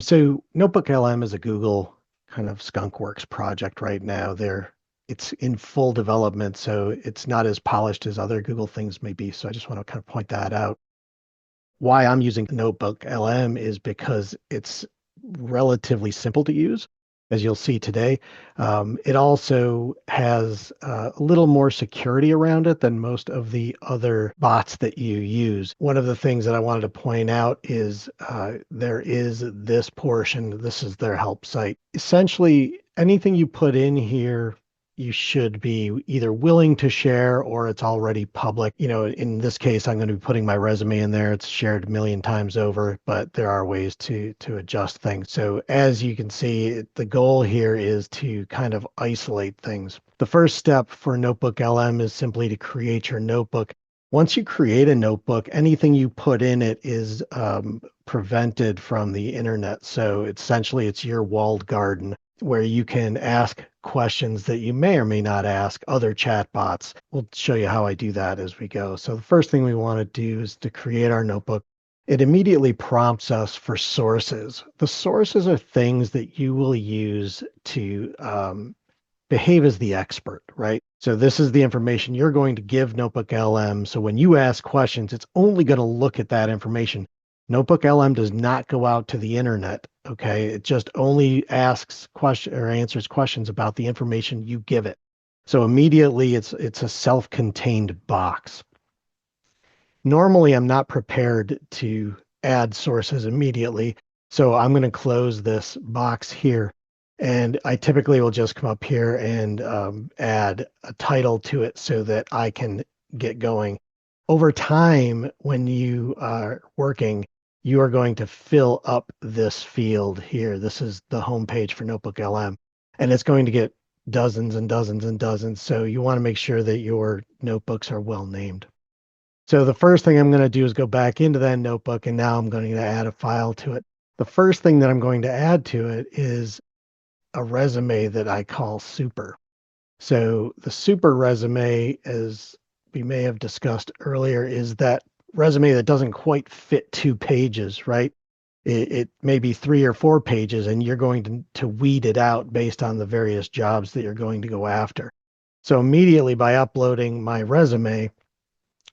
So NotebookLM is a Google kind of skunkworks project right now. It's in full development, so it's not as polished as other Google things may be. So I just want to kind of point that out. Why I'm using NotebookLM is because it's relatively simple to use, as you'll see today. It also has a little more security around it than most of the other bots that you use. One of the things that I wanted to point out is there is this portion. This is their help site. Essentially, anything you put in here you should be either willing to share or it's already public. In this case, I'm going to be putting my resume in there. It's shared a million times over, but there are ways to adjust things. So as you can see, the goal here is to kind of isolate things. The first step for Notebook LM is simply to create your notebook. Once you create a notebook, anything you put in it is prevented from the internet. So essentially, it's your walled garden where you can ask questions that you may or may not ask other chatbots. We'll show you how I do that as we go. So the first thing we want to do is to create our notebook. It immediately prompts us for sources. The sources are things that you will use to behave as the expert, right? So this is the information you're going to give Notebook LM. So when you ask questions, it's only going to look at that information. Notebook LM does not go out to the internet. Okay. It just only asks question or answers questions about the information you give it. So immediately it's a self-contained box. Normally I'm not prepared to add sources immediately. So I'm going to close this box here. And I typically will just come up here and add a title to it so that I can get going. Over time, when you are working, you are going to fill up this field here. This is the home page for Notebook LM, and it's going to get dozens and dozens and dozens. So you want to make sure that your notebooks are well named. So the first thing I'm going to do is go back into that notebook, and now I'm going to add a file to it. The first thing that I'm going to add to it is a resume that I call super. So the super resume, as we may have discussed earlier, is that resume that doesn't quite fit 2 pages, right? It may be 3 or 4 pages, and you're going to weed it out based on the various jobs that you're going to go after. So immediately by uploading my resume,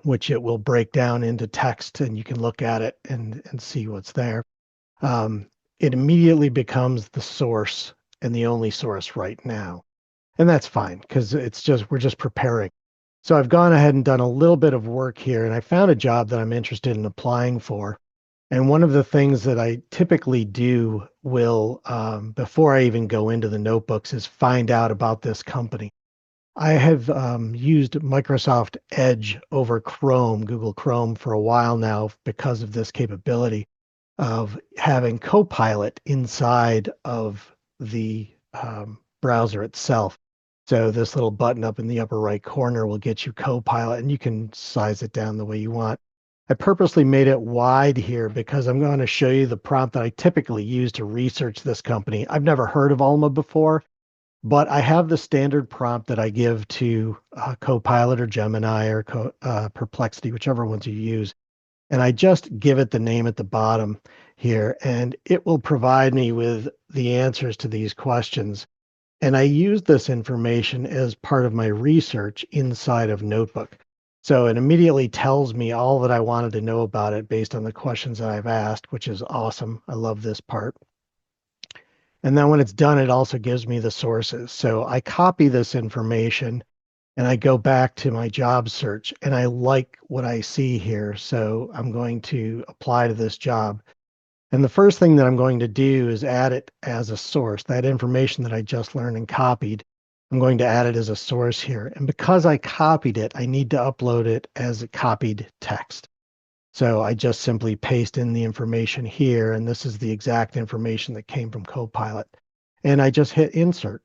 which it will break down into text and you can look at it and see what's there, it immediately becomes the source and the only source right now. And that's fine because we're just preparing. So I've gone ahead and done a little bit of work here and I found a job that I'm interested in applying for. And one of the things that I typically do before I even go into the notebooks is find out about this company. I have used Microsoft Edge over Chrome, Google Chrome for a while now because of this capability of having Copilot inside of the browser itself. So this little button up in the upper right corner will get you Copilot and you can size it down the way you want. I purposely made it wide here because I'm going to show you the prompt that I typically use to research this company. I've never heard of Alma before, but I have the standard prompt that I give to Copilot or Gemini or Perplexity, whichever ones you use. And I just give it the name at the bottom here, and it will provide me with the answers to these questions. And I use this information as part of my research inside of Notebook. So it immediately tells me all that I wanted to know about it based on the questions that I've asked, which is awesome. I love this part. And then when it's done, it also gives me the sources. So I copy this information and I go back to my job search and I like what I see here. So I'm going to apply to this job. And the first thing that I'm going to do is add it as a source. That information that I just learned and copied, I'm going to add it as a source here. And because I copied it, I need to upload it as a copied text. So I just simply paste in the information here, and this is the exact information that came from Copilot. And I just hit insert.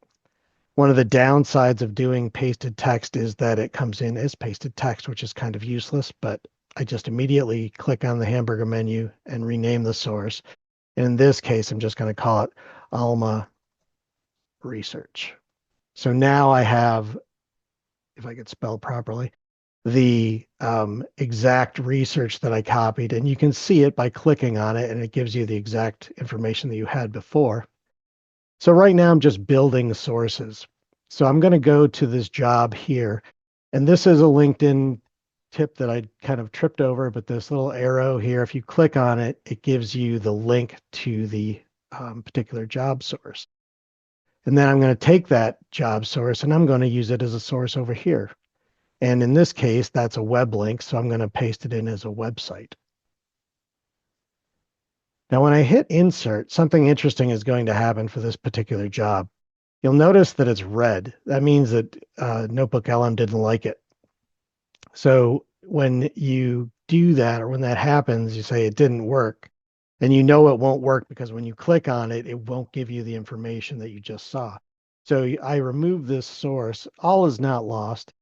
One of the downsides of doing pasted text is that it comes in as pasted text, which is kind of useless, but I just immediately click on the hamburger menu and rename the source. And in this case, I'm just going to call it Alma Research. So now I have, if I could spell properly, the exact research that I copied, and you can see it by clicking on it, and it gives you the exact information that you had before. So right now I'm just building sources. So I'm going to go to this job here, and this is a LinkedIn tip that I kind of tripped over, but this little arrow here, if you click on it, it gives you the link to the particular job source. And then I'm going to take that job source and I'm going to use it as a source over here. And in this case, that's a web link, so I'm going to paste it in as a website. Now, when I hit insert, something interesting is going to happen for this particular job. You'll notice that it's red. That means that NotebookLM didn't like it. So when you do that, or when that happens, you say it didn't work. And you know it won't work because when you click on it, it won't give you the information that you just saw. So I remove this source. All is not lost.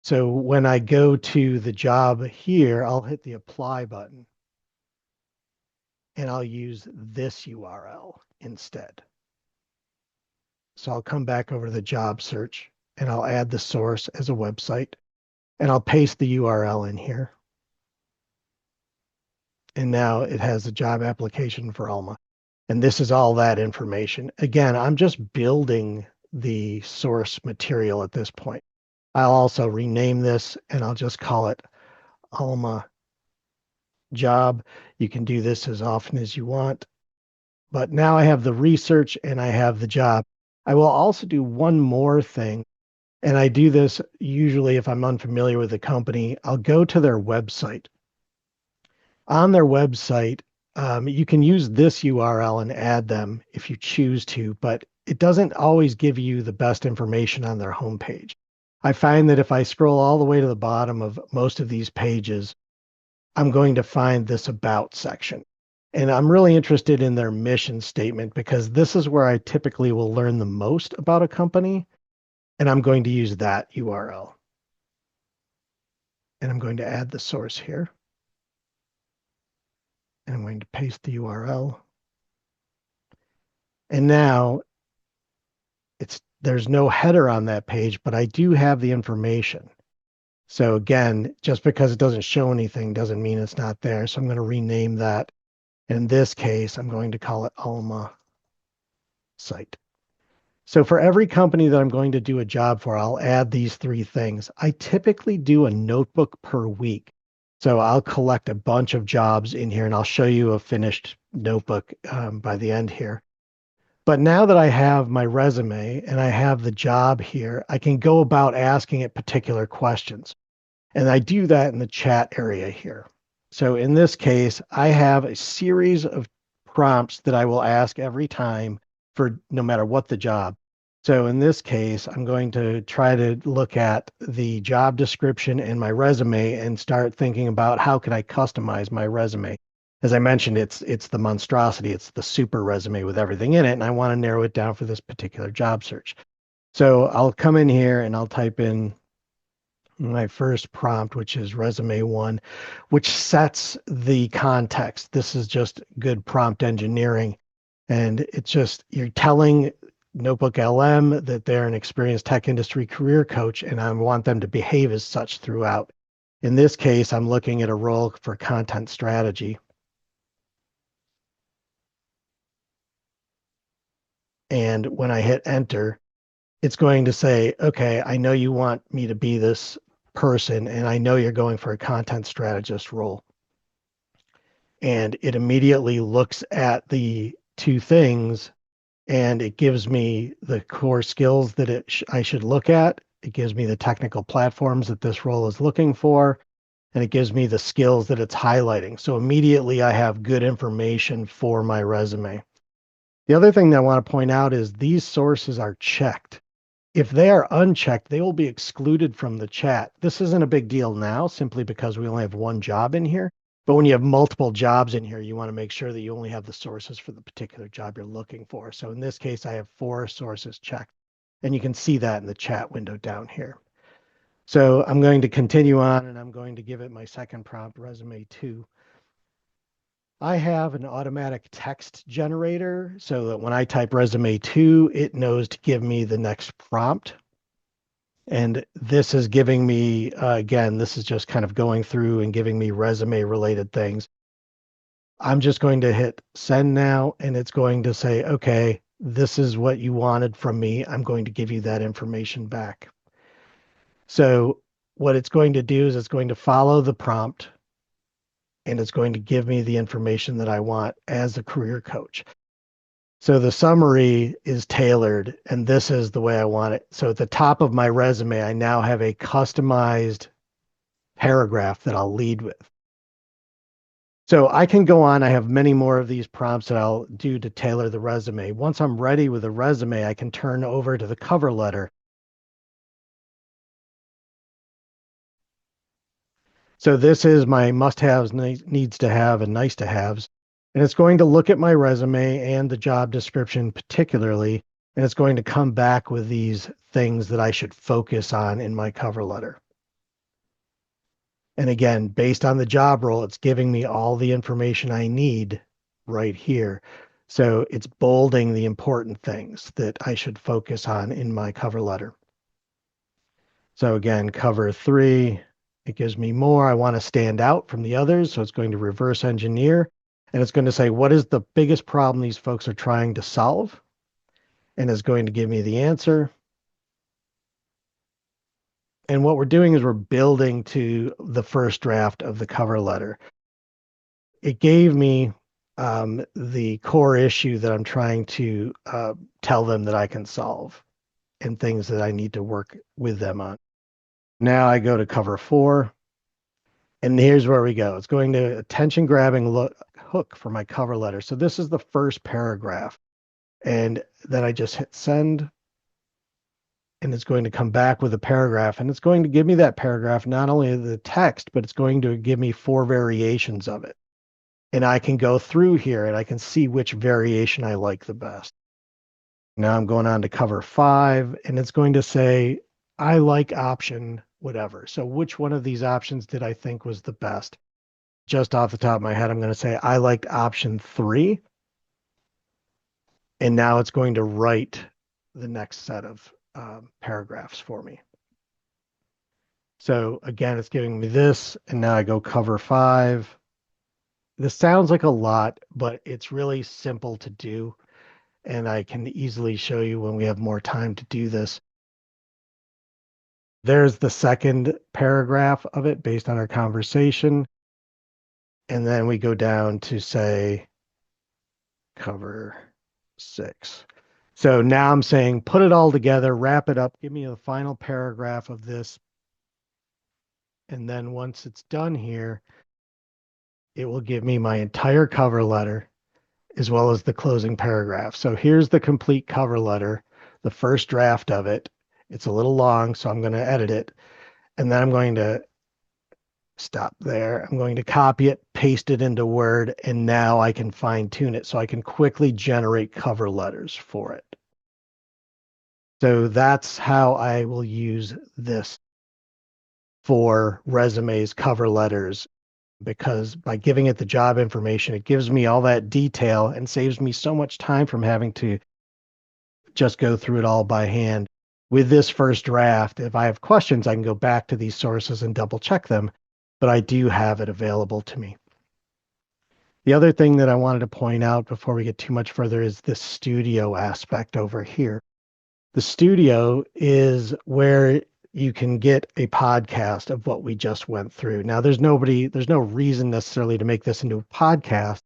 So when I go to the job here, I'll hit the apply button and I'll use this URL instead. So I'll come back over to the job search and I'll add the source as a website and I'll paste the URL in here. And now it has a job application for Alma. And this is all that information. Again, I'm just building the source material at this point. I'll also rename this and I'll just call it Alma job. You can do this as often as you want. But now I have the research and I have the job. I will also do one more thing. And I do this usually if I'm unfamiliar with the company. I'll go to their website. On their website, you can use this URL and add them if you choose to, but it doesn't always give you the best information on their homepage. I find that if I scroll all the way to the bottom of most of these pages, I'm going to find this about section. And I'm really interested in their mission statement because this is where I typically will learn the most about a company. And I'm going to use that URL. And I'm going to add the source here. And I'm going to paste the URL. And now there's no header on that page, but I do have the information. So again, just because it doesn't show anything doesn't mean it's not there. So I'm going to rename that. In this case, I'm going to call it Alma site. So for every company that I'm going to do a job for, I'll add these three things. I typically do a notebook per week. So I'll collect a bunch of jobs in here and I'll show you a finished notebook by the end here. But now that I have my resume and I have the job here, I can go about asking it particular questions. And I do that in the chat area here. So in this case, I have a series of prompts that I will ask every time for no matter what the job. So in this case, I'm going to try to look at the job description and my resume and start thinking about how can I customize my resume. As I mentioned, it's the monstrosity. It's the super resume with everything in it. And I want to narrow it down for this particular job search. So I'll come in here and I'll type in my first prompt, which is resume 1, which sets the context. This is just good prompt engineering. And it's just, you're telling NotebookLM that they're an experienced tech industry career coach, and I want them to behave as such throughout. In this case, I'm looking at a role for content strategy. And when I hit enter, it's going to say, okay, I know you want me to be this person, and I know you're going for a content strategist role. And it immediately looks at the two things and it gives me the core skills that I should look at. It gives me the technical platforms that this role is looking for, and it gives me the skills that it's highlighting. So immediately I have good information for my resume. The other thing that I want to point out is these sources are checked. If they are unchecked, they will be excluded from the chat. This isn't a big deal now, simply because we only have one job in here. But when you have multiple jobs in here, you want to make sure that you only have the sources for the particular job you're looking for. So in this case, I have 4 sources checked. And you can see that in the chat window down here. So I'm going to continue on and I'm going to give it my second prompt, resume 2. I have an automatic text generator so that when I type resume 2, it knows to give me the next prompt. And this is giving me, again, this is just kind of going through and giving me resume related things. I'm just going to hit send now, and it's going to say, okay, this is what you wanted from me. I'm going to give you that information back. So what it's going to do is it's going to follow the prompt, and it's going to give me the information that I want as a career coach. So the summary is tailored, and this is the way I want it. So at the top of my resume, I now have a customized paragraph that I'll lead with. So I can go on. I have many more of these prompts that I'll do to tailor the resume. Once I'm ready with the resume, I can turn over to the cover letter. So this is my must-haves, needs to have, and nice to haves. And it's going to look at my resume and the job description particularly, and it's going to come back with these things that I should focus on in my cover letter. And again, based on the job role, it's giving me all the information I need right here. So it's bolding the important things that I should focus on in my cover letter. So again, cover 3, it gives me more. I want to stand out from the others. So it's going to reverse engineer, and it's going to say, what is the biggest problem these folks are trying to solve? And it's going to give me the answer. And what we're doing is we're building to the first draft of the cover letter. It gave me the core issue that I'm trying to tell them that I can solve and things that I need to work with them on. Now I go to cover 4, and here's where we go. It's going to attention grabbing hook for my cover letter. So this is the first paragraph, and then I just hit send, and it's going to come back with a paragraph, and it's going to give me that paragraph, not only the text, but it's going to give me 4 variations of it. And I can go through here and I can see which variation I like the best. Now I'm going on to cover 5, and it's going to say, I like option whatever. So which one of these options did I think was the best? Just off the top of my head, I'm going to say I liked option 3. And now it's going to write the next set of paragraphs for me. So again, it's giving me this, and now I go cover 5. This sounds like a lot, but it's really simple to do, and I can easily show you when we have more time to do this. There's the second paragraph of it based on our conversation. And then we go down to say cover 6. So now I'm saying put it all together, wrap it up, give me the final paragraph of this. And then once it's done here, it will give me my entire cover letter as well as the closing paragraph. So here's the complete cover letter, the first draft of it. It's a little long, so I'm going to edit it. And then I'm going to stop there. I'm going to copy it, paste it into Word, and now I can fine tune it so I can quickly generate cover letters for it. So that's how I will use this for resumes, cover letters, because by giving it the job information, it gives me all that detail and saves me so much time from having to just go through it all by hand. With this first draft, if I have questions, I can go back to these sources and double check them, but I do have it available to me. The other thing that I wanted to point out before we get too much further is this studio aspect over here. The studio is where you can get a podcast of what we just went through. Now, there's no reason necessarily to make this into a podcast,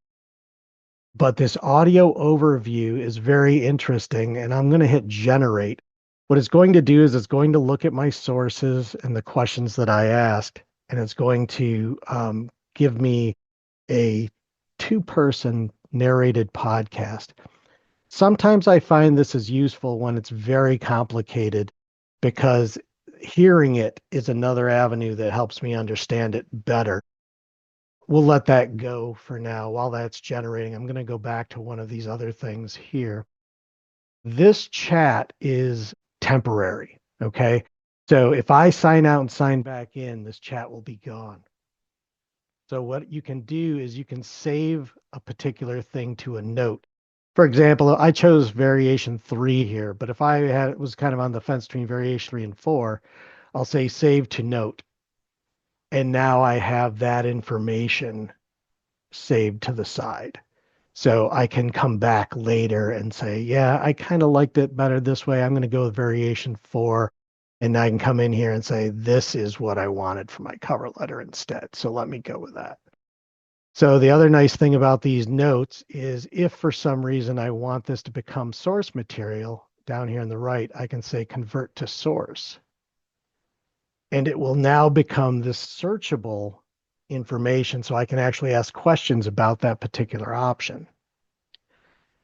but this audio overview is very interesting, and I'm going to hit generate. What it's going to do is it's going to look at my sources and the questions that I asked, and it's going to give me a 2-person narrated podcast. Sometimes I find this is useful when it's very complicated, because hearing it is another avenue that helps me understand it better. We'll let that go for now. While that's generating, I'm going to go back to one of these other things here. This chat is temporary, okay? So if I sign out and sign back in, this chat will be gone. So what you can do is you can save a particular thing to a note. For example, I chose variation 3 here, but if I was kind of on the fence between variation 3 and 4, I'll say save to note. And now I have that information saved to the side. So I can come back later and say, yeah, I kind of liked it better this way. I'm going to go with variation 4. And I can come in here and say, this is what I wanted for my cover letter instead. So let me go with that. So the other nice thing about these notes is if for some reason I want this to become source material, down here on the right, I can say convert to source. And it will now become this searchable information, so I can actually ask questions about that particular option.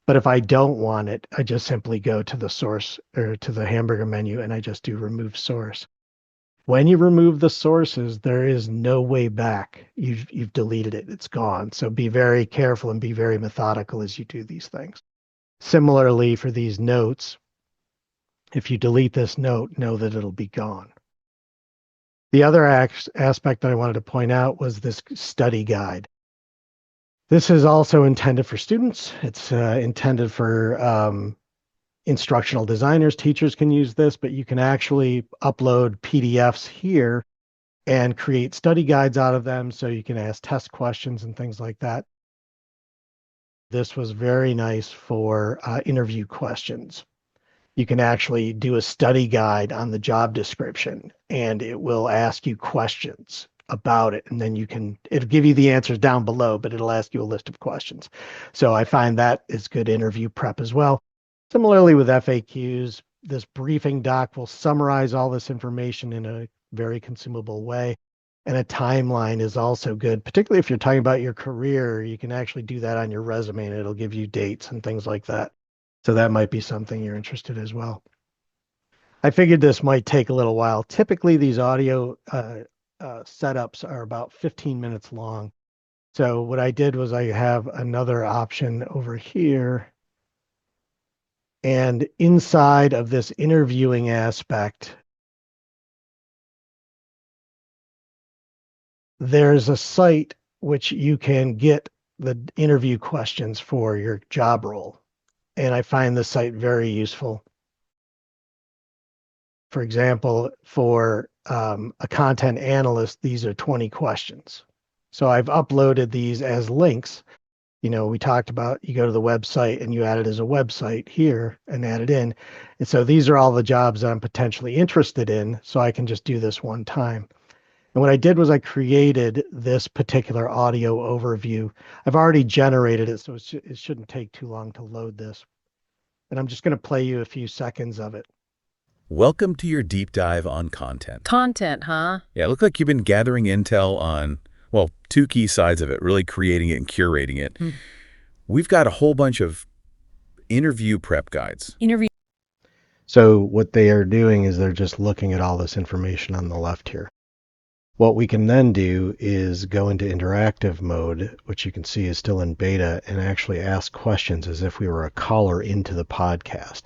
But if I don't want it, I just simply go to the source or to the hamburger menu and I just do remove source. When you remove the sources, there is no way back. You've deleted it. It's gone. So be very careful and be very methodical as you do these things. Similarly, for these notes, if you delete this note, know that it'll be gone. The other aspect that I wanted to point out was this study guide. This is also intended for students. It's intended for instructional designers. Teachers can use this, but you can actually upload PDFs here and create study guides out of them so you can ask test questions and things like that. This was very nice for interview questions. You can actually do a study guide on the job description and it will ask you questions about it. And then it'll give you the answers down below, but it'll ask you a list of questions. So I find that is good interview prep as well. Similarly with FAQs, this briefing doc will summarize all this information in a very consumable way. And a timeline is also good, particularly if you're talking about your career. You can actually do that on your resume and it'll give you dates and things like that. So that might be something you're interested in as well. I figured this might take a little while. Typically, these audio setups are about 15 minutes long. So what I did was I have another option over here. And inside of this interviewing aspect, there's a site which you can get the interview questions for your job role. And I find this site very useful. For example, for a content analyst, these are 20 questions. So I've uploaded these as links. You know, we talked about you go to the website and you add it as a website here and add it in. And so these are all the jobs that I'm potentially interested in. So I can just do this one time. And what I did was I created this particular audio overview. I've already generated it, so it shouldn't take too long to load this. And I'm just going to play you a few seconds of it. Welcome to your deep dive on content. Content, huh? Yeah, it looked like you've been gathering intel on, well, two key sides of it, really creating it and curating it. We've got a whole bunch of interview prep guides. So what they are doing is they're just looking at all this information on the left here. What we can then do is go into interactive mode, which you can see is still in beta, and actually ask questions as if we were a caller into the podcast.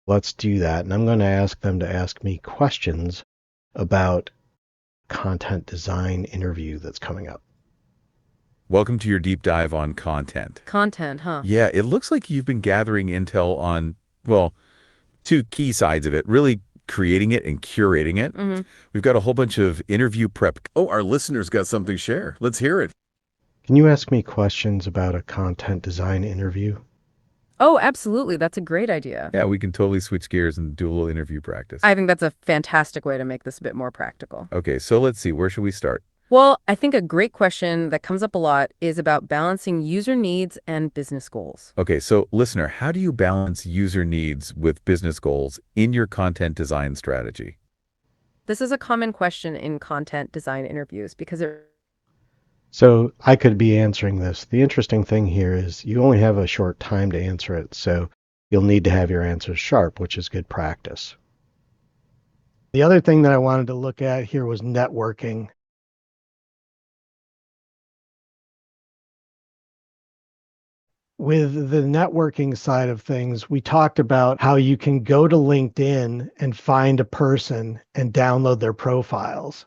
Let's do that. And I'm going to ask them to ask me questions about content design interview that's coming up. Welcome to your deep dive on content. Content, huh? Yeah, it looks like you've been gathering intel on, well, two key sides of it, really creating it and curating it. We've got a whole bunch of interview prep. Oh, our listeners got something to share. Let's hear it. Can you ask me questions about a content design interview? Oh, absolutely. That's a great idea. Yeah, we can totally switch gears and do a little interview practice. I think that's a fantastic way to make this a bit more practical. Okay, so let's see. Where should we start? Well, I think a great question that comes up a lot is about balancing user needs and business goals. Okay, so listener, how do you balance user needs with business goals in your content design strategy? This is a common question in content design interviews because So I could be answering this. The interesting thing here is you only have a short time to answer it, so you'll need to have your answers sharp, which is good practice. The other thing that I wanted to look at here was networking. With the networking side of things, we talked about how you can go to LinkedIn and find a person and download their profiles,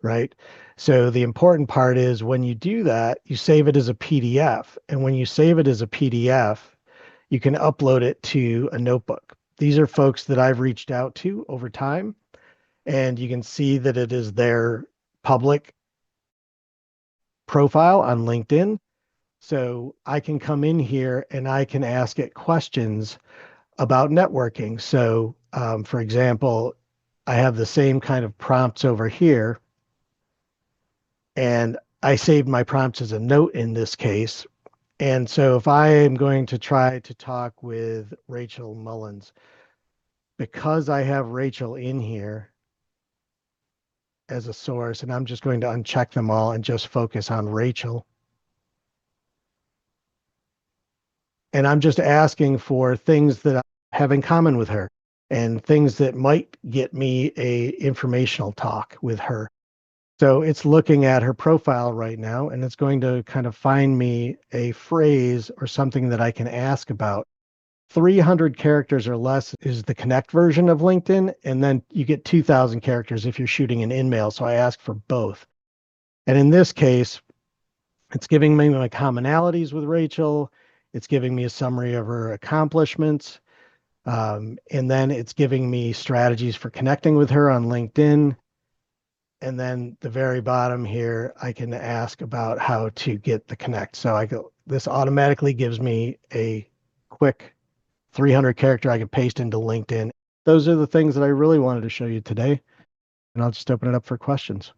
right? So the important part is when you do that, you save it as a PDF. And when you save it as a PDF, you can upload it to a notebook. These are folks that I've reached out to over time, and you can see that it is their public profile on LinkedIn. So I can come in here and I can ask it questions about networking. So, for example, I have the same kind of prompts over here, and I saved my prompts as a note in this case. And so if I am going to try to talk with Rachel Mullins, because I have Rachel in here as a source, and I'm just going to uncheck them all and just focus on Rachel. And I'm just asking for things that I have in common with her and things that might get me a informational talk with her. So it's looking at her profile right now, and it's going to kind of find me a phrase or something that I can ask about. 300 characters or less is the Connect version of LinkedIn, and then you get 2,000 characters if you're shooting an InMail. So I ask for both. And in this case, it's giving me my commonalities with Rachel. It's giving me a summary of her accomplishments. And then it's giving me strategies for connecting with her on LinkedIn. And then the very bottom here, I can ask about how to get the connect. So I go, this automatically gives me a quick 300 character I can paste into LinkedIn. Those are the things that I really wanted to show you today. And I'll just open it up for questions.